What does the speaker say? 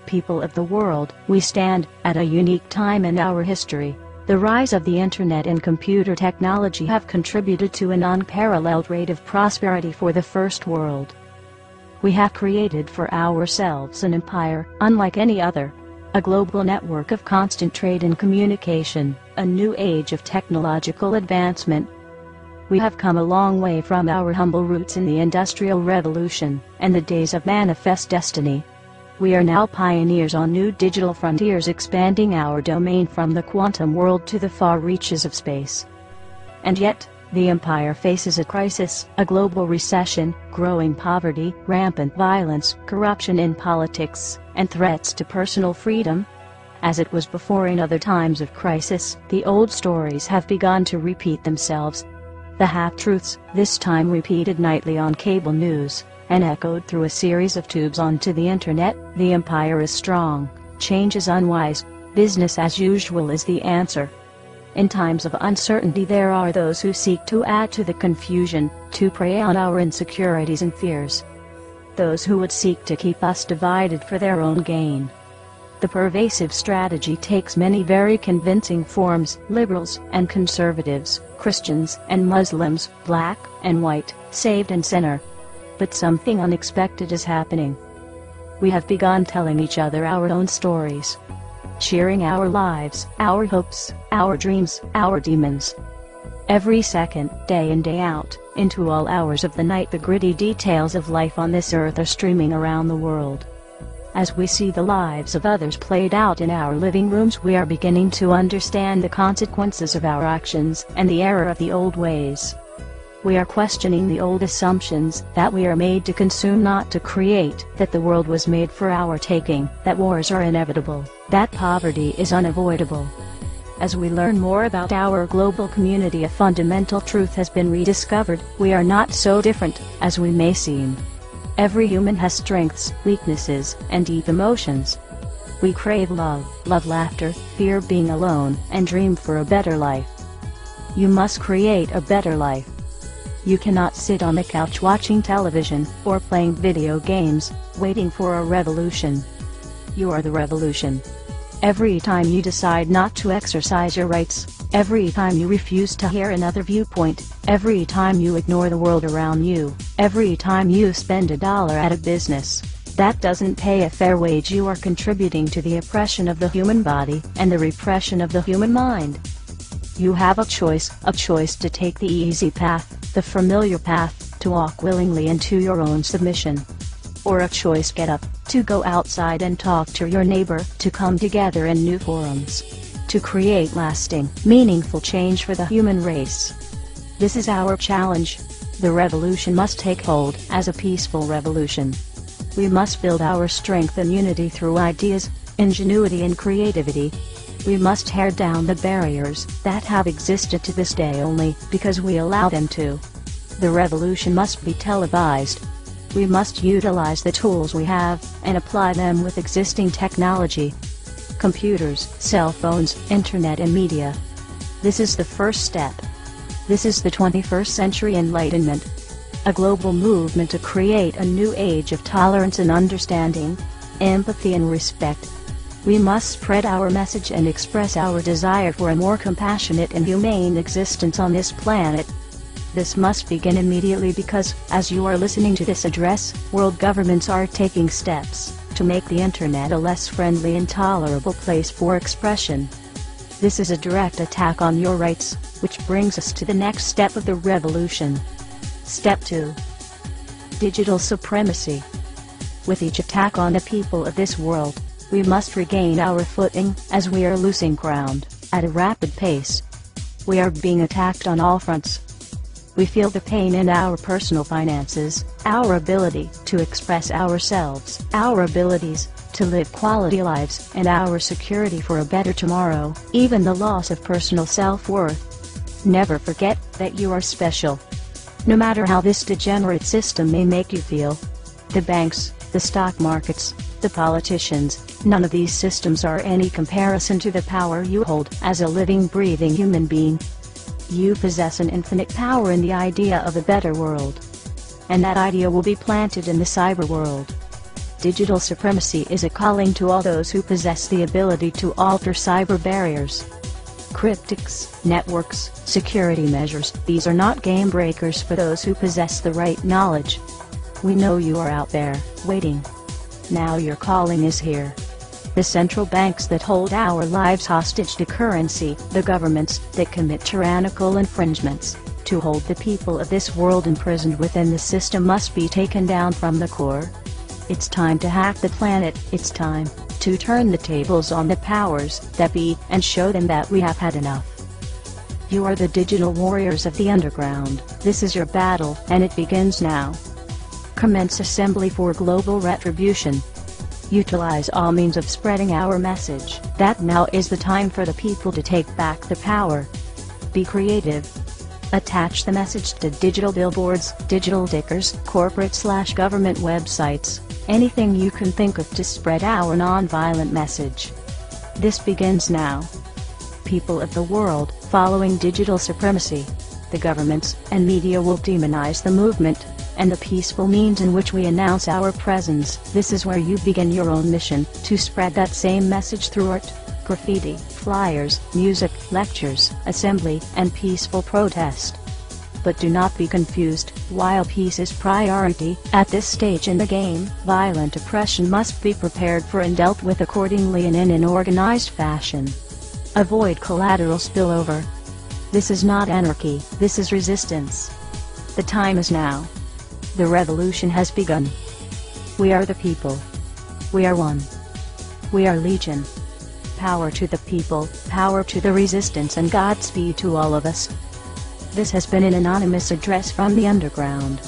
people of the world, we stand at a unique time in our history. The rise of the internet and computer technology have contributed to an unparalleled rate of prosperity for the first world. We have created for ourselves an empire unlike any other, a global network of constant trade and communication, a new age of technological advancement. We have come a long way from our humble roots in the Industrial Revolution and the days of manifest destiny. We are now pioneers on new digital frontiers, expanding our domain from the quantum world to the far reaches of space. And yet, the empire faces a crisis, a global recession, growing poverty, rampant violence, corruption in politics, and threats to personal freedom. As it was before in other times of crisis, the old stories have begun to repeat themselves. The half-truths, this time repeated nightly on cable news, and echoed through a series of tubes onto the internet. The empire is strong, change is unwise, business as usual is the answer. In times of uncertainty there are those who seek to add to the confusion, to prey on our insecurities and fears. Those who would seek to keep us divided for their own gain. The pervasive strategy takes many very convincing forms: liberals and conservatives, Christians and Muslims, black and white, saved and sinner. But something unexpected is happening. We have begun telling each other our own stories, sharing our lives, our hopes, our dreams, our demons. Every second, day in day out, into all hours of the night, the gritty details of life on this earth are streaming around the world. As we see the lives of others played out in our living rooms, we are beginning to understand the consequences of our actions and the error of the old ways. We are questioning the old assumptions that we are made to consume, not to create, that the world was made for our taking, that wars are inevitable, that poverty is unavoidable. As we learn more about our global community, a fundamental truth has been rediscovered: we are not so different as we may seem. Every human has strengths, weaknesses, and deep emotions. We crave love, laughter, fear being alone, and dream for a better life. You must create a better life. You cannot sit on the couch watching television, or playing video games, waiting for a revolution. You are the revolution. Every time you decide not to exercise your rights, every time you refuse to hear another viewpoint, every time you ignore the world around you, every time you spend $1 at a business that doesn't pay a fair wage, you are contributing to the oppression of the human body and the repression of the human mind. You have a choice to take the easy path, the familiar path, to walk willingly into your own submission. Or a choice: get up, to go outside and talk to your neighbor, to come together in new forums, to create lasting, meaningful change for the human race. This is our challenge. The revolution must take hold as a peaceful revolution. We must build our strength and unity through ideas, ingenuity and creativity. We must tear down the barriers that have existed to this day only because we allow them to. The revolution must be televised. We must utilize the tools we have and apply them with existing technology. Computers, cell phones, internet and media. This is the first step. This is the 21st century enlightenment. A global movement to create a new age of tolerance and understanding, empathy and respect. We must spread our message and express our desire for a more compassionate and humane existence on this planet. This must begin immediately because, as you are listening to this address, world governments are taking steps to make the internet a less friendly and tolerable place for expression. This is a direct attack on your rights, which brings us to the next step of the revolution. Step 2. Digital supremacy. With each attack on the people of this world, we must regain our footing, as we are losing ground at a rapid pace. We are being attacked on all fronts. We feel the pain in our personal finances, our ability to express ourselves, our abilities to live quality lives, and our security for a better tomorrow, even the loss of personal self-worth. Never forget that you are special. No matter how this degenerate system may make you feel. The banks, the stock markets, the politicians, none of these systems are any comparison to the power you hold as a living, breathing human being. You possess an infinite power in the idea of a better world. And that idea will be planted in the cyber world. Digital supremacy is a calling to all those who possess the ability to alter cyber barriers. Cryptics, networks, security measures, these are not game breakers for those who possess the right knowledge. We know you are out there, waiting. Now your calling is here. The central banks that hold our lives hostage to currency, the governments that commit tyrannical infringements, to hold the people of this world imprisoned within the system must be taken down from the core. It's time to hack the planet, it's time to turn the tables on the powers that be and show them that we have had enough. You are the digital warriors of the underground, this is your battle, and it begins now. Commence assembly for global retribution. Utilize all means of spreading our message, that now is the time for the people to take back the power. Be creative. Attach the message to digital billboards, digital tickers, corporate/government websites, anything you can think of to spread our non-violent message. This begins now. People of the world, following digital supremacy, the governments and media will demonize the movement and the peaceful means in which we announce our presence. This is where you begin your own mission, to spread that same message through art, graffiti, flyers, music, lectures, assembly, and peaceful protest. But do not be confused, while peace is priority, at this stage in the game, violent oppression must be prepared for and dealt with accordingly and in an organized fashion. Avoid collateral spillover. This is not anarchy, this is resistance. The time is now. The revolution has begun. We are the people. We are one. We are legion. Power to the people, power to the resistance, and Godspeed to all of us. This has been an anonymous address from the underground.